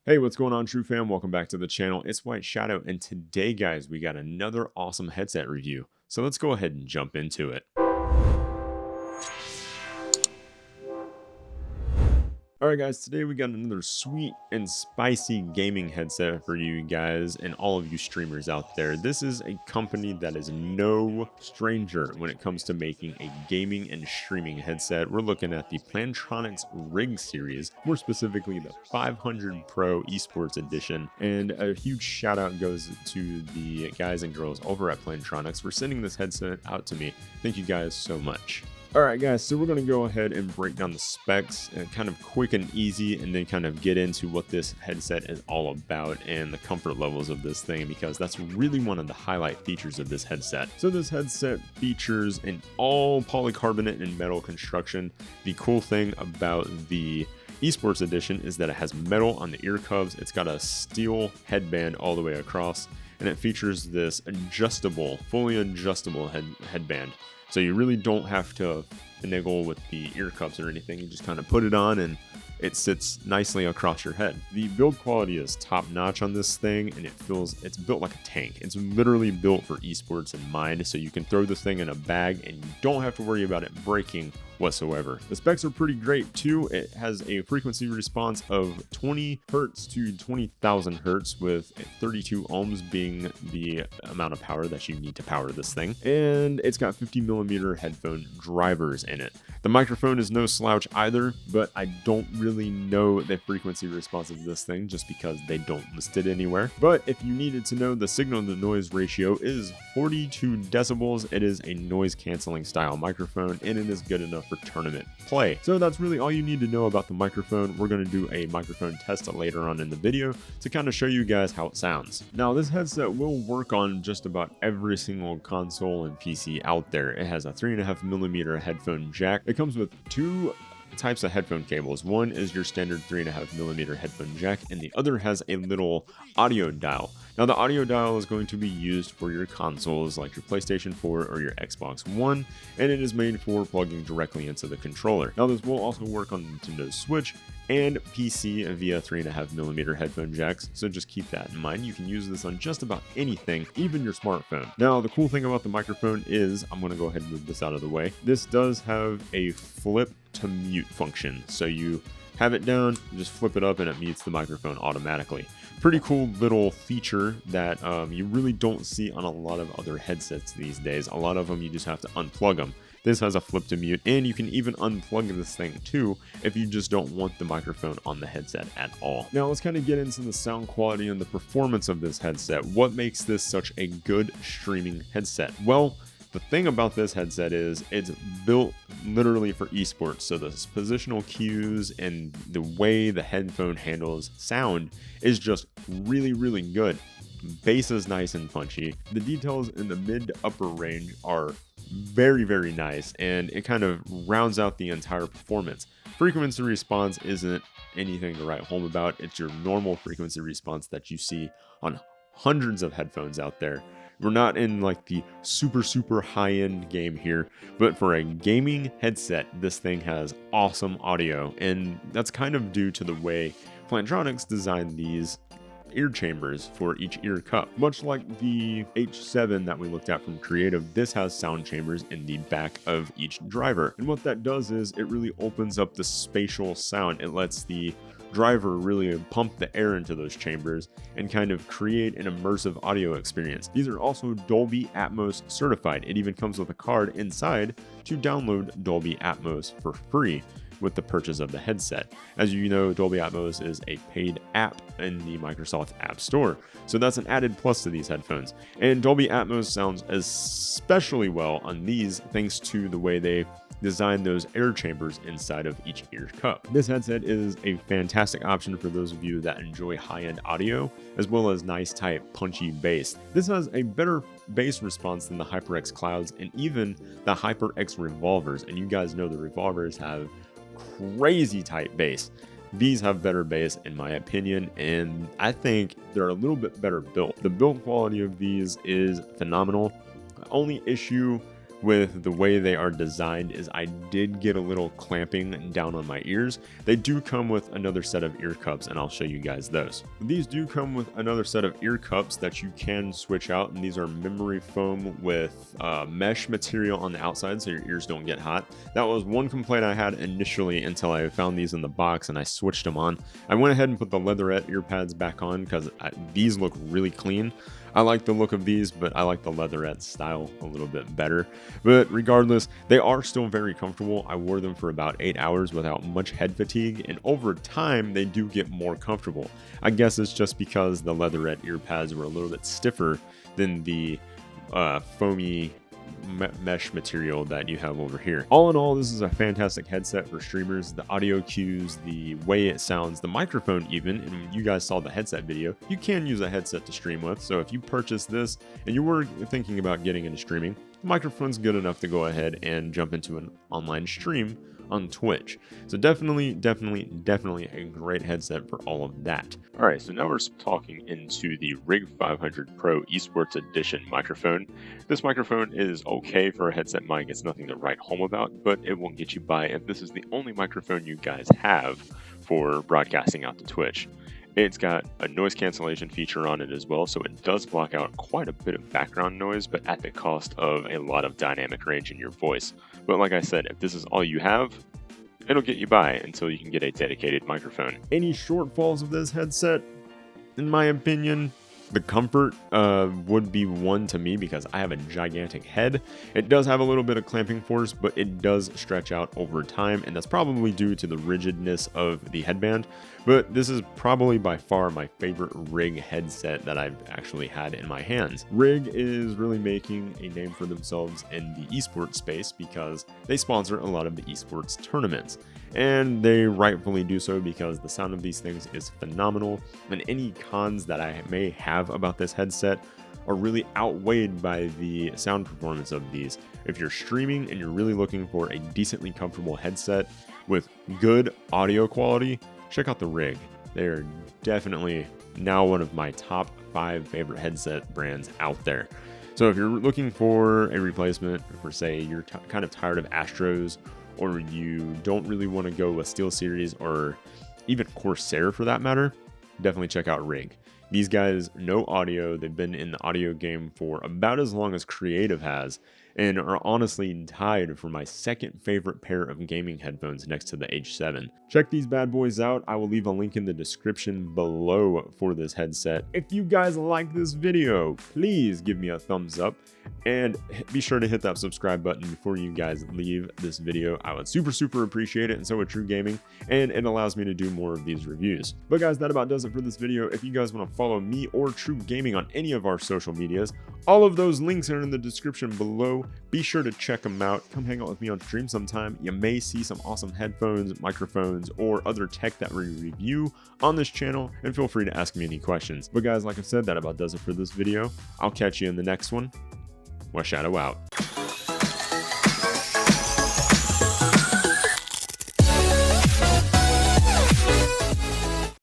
Hey, what's going on, True Fam? Welcome back to the channel. It's Whiteshadow, and today, guys, we got another awesome headset review. So let's go ahead and jump into it. Alright guys, today we got another sweet and spicy gaming headset for you guys and all of you streamers out there. This is a company that is no stranger when it comes to making a gaming and streaming headset. We're looking at the Plantronics RIG series, more specifically the 500 Pro Esports edition. And a huge shout out goes to the guys and girls over at Plantronics for sending this headset out to me. Thank you guys so much. Alright guys, so we're going to go ahead and break down the specs and kind of quick and easy, and then kind of get into what this headset is all about and the comfort levels of this thing, because that's really one of the highlight features of this headset. So this headset features an all polycarbonate and metal construction. The cool thing about the Esports edition is that it has metal on the ear cups. It's got a steel headband all the way across, and it features this adjustable, fully adjustable headband. So you really don't have to finagle with the ear cups or anything. You just kind of put it on and it sits nicely across your head. The build quality is top notch on this thing, and it's built like a tank. It's literally built for esports in mind, so you can throw this thing in a bag and you don't have to worry about it breaking whatsoever. The specs are pretty great too. It has a frequency response of 20 hertz to 20,000 hertz, with 32 ohms being the amount of power that you need to power this thing. And it's got 50mm headphone drivers in it. The microphone is no slouch either, but I don't really know the frequency response of this thing just because they don't list it anywhere. But if you needed to know, the signal to noise ratio is 42 decibels. It is a noise canceling style microphone, and it is good enough for tournament play. So that's really all you need to know about the microphone. We're going to do a microphone test later on in the video to kind of show you guys how it sounds. Now, this headset will work on just about every single console and PC out there. It has a 3.5mm headphone jack. It comes with two types of headphone cables. One is your standard 3.5mm headphone jack, and the other has a little audio dial. Now, the audio dial is going to be used for your consoles like your PlayStation 4 or your Xbox One, and it is made for plugging directly into the controller. Now, this will also work on Nintendo Switch and PC via 3.5mm headphone jacks, so just keep that in mind. You can use this on just about anything, even your smartphone. Now, the cool thing about the microphone is, I'm going to go ahead and move this out of the way, this does have a flip to mute function. So you have it down, you just flip it up, and it mutes the microphone automatically. Pretty cool little feature that you really don't see on a lot of other headsets these days. A lot of them you just have to unplug them. This has a flip to mute, and you can even unplug this thing too if you just don't want the microphone on the headset at all. Now let's kind of get into the sound quality and the performance of this headset. What makes this such a good streaming headset? Well, the thing about this headset is it's built literally for esports, so the positional cues and the way the headphone handles sound is just really good. Bass is nice and punchy. The details in the mid to upper range are very nice, and it kind of rounds out the entire performance. Frequency response isn't anything to write home about. It's your normal frequency response that you see on hundreds of headphones out there. We're not in like the super high-end game here, but for a gaming headset, this thing has awesome audio, and that's kind of due to the way Plantronics designed these ear chambers for each ear cup. Much like the H7 that we looked at from Creative, this has sound chambers in the back of each driver. And what that does is it really opens up the spatial sound. It lets the driver really pump the air into those chambers and kind of create an immersive audio experience. These are also Dolby Atmos certified. It even comes with a card inside to download Dolby Atmos for free with the purchase of the headset. As you know, Dolby Atmos is a paid app in the Microsoft App Store, so that's an added plus to these headphones. And Dolby Atmos sounds especially well on these thanks to the way they design those air chambers inside of each ear cup. This headset is a fantastic option for those of you that enjoy high-end audio, as well as nice, tight, punchy bass. This has a better bass response than the HyperX Clouds and even the HyperX Revolvers, and you guys know the Revolvers have crazy tight bass. These have better bass in my opinion, and I think they're a little bit better built. The build quality of these is phenomenal. The only issue with the way they are designed is I did get a little clamping down on my ears. They do come with another set of ear cups, and I'll show you guys those. These do come with another set of ear cups that you can switch out, and these are memory foam with mesh material on the outside so your ears don't get hot. That was one complaint I had initially until I found these in the box and I switched them on. I went ahead and put the leatherette ear pads back on because these look really clean. I like the look of these, but I like the leatherette style a little bit better. But regardless, they are still very comfortable. I wore them for about 8 hours without much head fatigue, and over time, they do get more comfortable. I guess it's just because the leatherette ear pads were a little bit stiffer than the foamy mesh material that you have over here. All in all, this is a fantastic headset for streamers. The audio cues, the way it sounds, the microphone even, and you guys saw the headset video, you can use a headset to stream with. So if you purchase this and you were thinking about getting into streaming, the microphone's good enough to go ahead and jump into an online stream on Twitch. So definitely a great headset for all of that. All right, so now we're talking into the RIG500 Pro Esports Edition microphone. This microphone is okay for a headset mic. It's nothing to write home about, but it won't get you by if this is the only microphone you guys have for broadcasting out to Twitch. It's got a noise cancellation feature on it as well, so it does block out quite a bit of background noise, but at the cost of a lot of dynamic range in your voice. But like I said, if this is all you have, it'll get you by until you can get a dedicated microphone. Any shortfalls of this headset, in my opinion, the comfort would be one to me because I have a gigantic head. It does have a little bit of clamping force, but it does stretch out over time, and that's probably due to the rigidness of the headband. But this is probably by far my favorite RIG headset that I've actually had in my hands. RIG is really making a name for themselves in the esports space because they sponsor a lot of the esports tournaments. And they rightfully do so because the sound of these things is phenomenal, and any cons that I may have about this headset are really outweighed by the sound performance of these. If you're streaming and you're really looking for a decently comfortable headset with good audio quality, check out the RIG. They're definitely now one of my top 5 favorite headset brands out there. So if you're looking for a replacement for, say, you're kind of tired of Astros, or you don't really want to go with SteelSeries or even Corsair for that matter, definitely check out RIG. These guys know audio. They've been in the audio game for about as long as Creative has, and are honestly tied for my second favorite pair of gaming headphones next to the H7. Check these bad boys out. I will leave a link in the description below for this headset. If you guys like this video, please give me a thumbs up and be sure to hit that subscribe button before you guys leave this video. I would super appreciate it, and so would TRUgaming, and it allows me to do more of these reviews. But guys, that about does it for this video. If you guys want to follow me or TRUgaming on any of our social medias, all of those links are in the description below. Be sure to check them out. Come hang out with me on stream sometime. You may see some awesome headphones, microphones, or other tech that we review on this channel, and feel free to ask me any questions. But guys, like I said, that about does it for this video. I'll catch you in the next one. Whiteshadow out.